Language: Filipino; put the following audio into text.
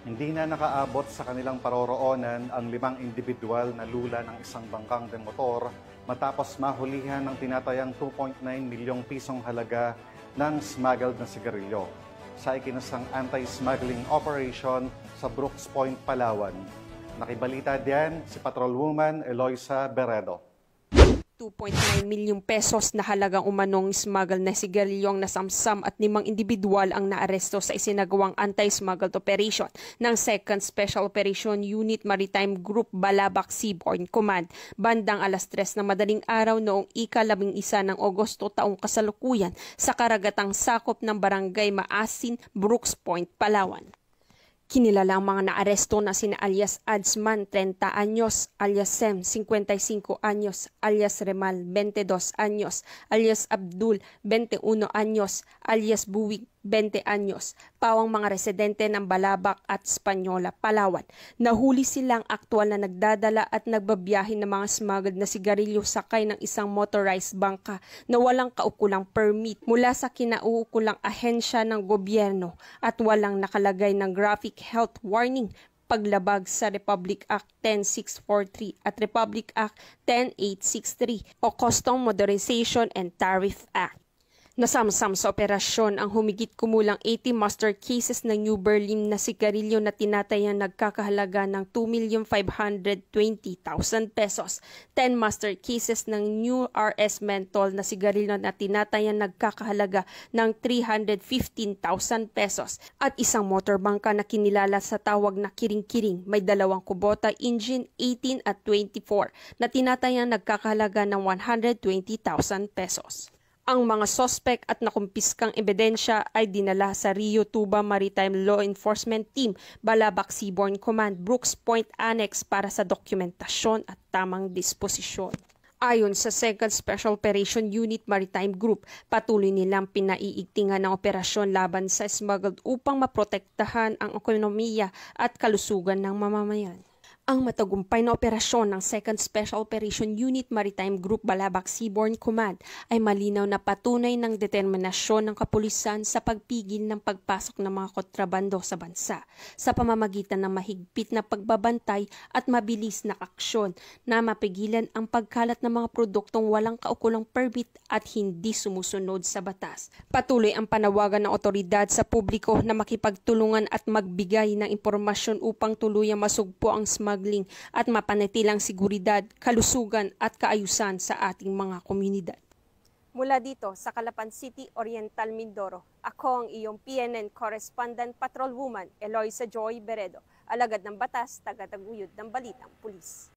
Hindi na nakaabot sa kanilang paroroonan ang 5 individual na lula ng isang bangkang demotor matapos mahulihan ng tinatayang 2.9 milyong pisong halaga ng smuggled na sigarilyo sa ikinasang anti-smuggling operation sa Brooks Point, Palawan. Nakibalita diyan si Patrolwoman Eloisa Beredo. 2.9 milyong pesos na halagang umanong smuggled na sigarilyo ang nasamsam at 5 individual ang naaresto sa isinagawang anti-smuggled operation ng 2nd Special Operation Unit Maritime Group Balabac Seaborne Command bandang alas 3 ng madaling araw noong ika-11 ng Agosto taong kasalukuyan sa karagatang sakop ng Barangay Maasin, Brooks Point, Palawan. Kinilala ang mga naaresto na sina alias Adsman, 30 anyos, alias Sem, 55 anyos, alias Remal, 22 anyos, alias Abdul, 21 anyos, alias Buwig, 20 anyos, pawang mga residente ng Balabac at Española, Palawan. Nahuli silang aktwal na nagdadala at nagbabiyahe ng mga smuggled na sigarilyo sakay ng isang motorized bangka na walang kaukulang permit mula sa kinauukulang ahensya ng gobyerno at walang nakalagay ng graphic health warning, paglabag sa Republic Act 10643 at Republic Act 10863 o Custom Modernization and Tariff Act. Nasamsam sa operasyon ang humigit kumulang 80 master cases ng New Berlin na sigarilyo na tinatayang nagkakahalaga ng 2,520,000 pesos, 10 master cases ng New RS Menthol na sigarilyo na tinatayang nagkakahalaga ng 315,000 pesos, at isang motorbangka na kinilala sa tawag na Kiring-Kiring may 2 Kubota engine 18 at 24 na tinatayang nagkakahalaga ng 120,000 pesos. Ang mga sospek at nakumpiskang ebidensya ay dinala sa Rio Tuba Maritime Law Enforcement Team, Balabac Seaborne Command, Brooks Point Annex para sa dokumentasyon at tamang disposisyon. Ayon sa 2nd Special Operation Unit Maritime Group, patuloy nilang pinaiigtingan ng operasyon laban sa smuggled upang maprotektahan ang ekonomiya at kalusugan ng mamamayan. Ang matagumpay na operasyon ng 2nd Special Operation Unit Maritime Group Balabac Seaborne Command ay malinaw na patunay ng determinasyon ng kapulisan sa pagpigil ng pagpasok ng mga kontrabando sa bansa sa pamamagitan ng mahigpit na pagbabantay at mabilis na aksyon na mapigilan ang pagkalat ng mga produktong walang kaukulang permit at hindi sumusunod sa batas. Patuloy ang panawagan ng otoridad sa publiko na makipagtulungan at magbigay ng impormasyon upang tuluyang masugpo ang smuggling at mapanatilang seguridad, kalusugan at kaayusan sa ating mga komunidad. Mula dito sa Calapan City, Oriental Mindoro, ako ang iyong PNN Correspondent Patrolwoman Eloisa Joy Beredo, alagad ng batas, tagataguyod ng balitang pulis.